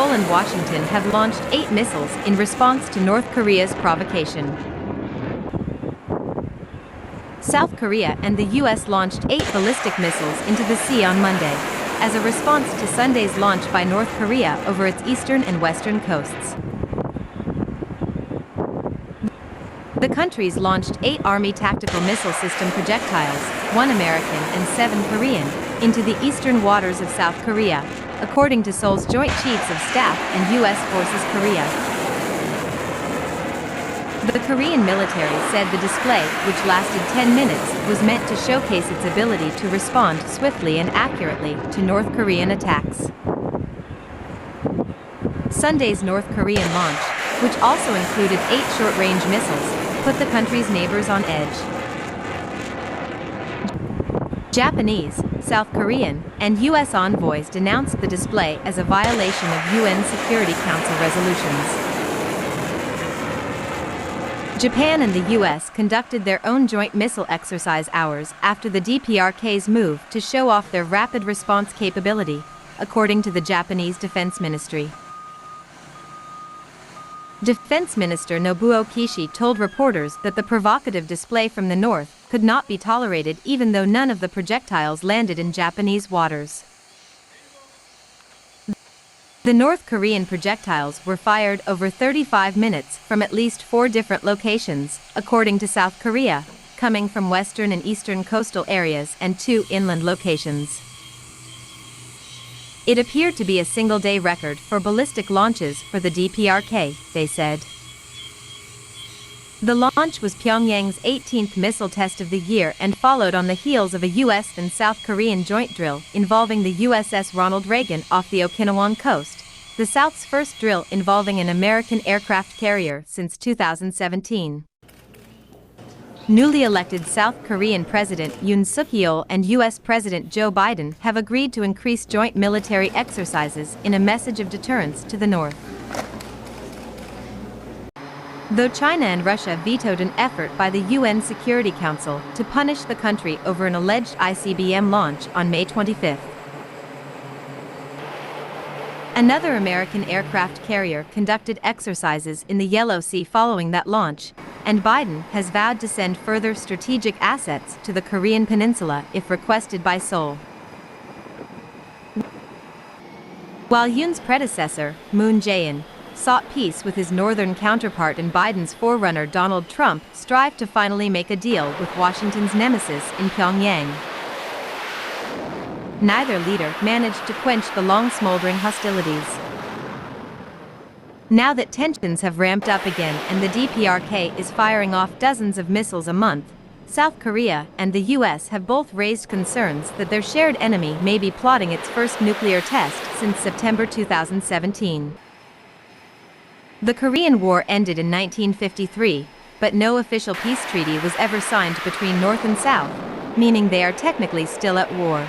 Seoul and Washington have launched 8 missiles in response to North Korea's provocation. South Korea and the US launched 8 ballistic missiles into the sea on Monday, as a response to Sunday's launch by North Korea over its eastern and western coasts. The countries launched 8 Army tactical missile system projectiles, 1 American and 7 Korean, into the eastern waters of South Korea, according to Seoul's Joint Chiefs of Staff and U.S. Forces Korea. The Korean military said the display, which lasted 10 minutes, was meant to showcase its ability to respond swiftly and accurately to North Korean attacks. Sunday's North Korean launch, which also included 8 short-range missiles, put the country's neighbors on edge. Japanese, South Korean, and U.S. envoys denounced the display as a violation of UN Security Council resolutions. Japan and the U.S. conducted their own joint missile exercise hours after the DPRK's move to show off their rapid response capability, according to the Japanese Defense Ministry. Defense Minister Nobuo Kishi told reporters that the provocative display from the north could not be tolerated even though none of the projectiles landed in Japanese waters. The North Korean projectiles were fired over 35 minutes from at least 4 different locations, according to South Korea, coming from western and eastern coastal areas and 2 inland locations. It appeared to be a single-day record for ballistic launches for the DPRK, they said. The launch was Pyongyang's 18th missile test of the year and followed on the heels of a U.S. and South Korean joint drill involving the USS Ronald Reagan off the Okinawan coast, the South's first drill involving an American aircraft carrier since 2017. Newly elected South Korean President Yoon Suk-yeol and U.S. President Joe Biden have agreed to increase joint military exercises in a message of deterrence to the North. Though China and Russia vetoed an effort by the UN Security Council to punish the country over an alleged ICBM launch on May 25. Another American aircraft carrier conducted exercises in the Yellow Sea following that launch, and Biden has vowed to send further strategic assets to the Korean peninsula if requested by Seoul. While Yoon's predecessor, Moon Jae-in, sought peace with his northern counterpart and Biden's forerunner Donald Trump strived to finally make a deal with Washington's nemesis in Pyongyang. Neither leader managed to quench the long-smoldering hostilities. Now that tensions have ramped up again and the DPRK is firing off dozens of missiles a month, South Korea and the US have both raised concerns that their shared enemy may be plotting its first nuclear test since September 2017. The Korean War ended in 1953, but no official peace treaty was ever signed between North and South, meaning they are technically still at war.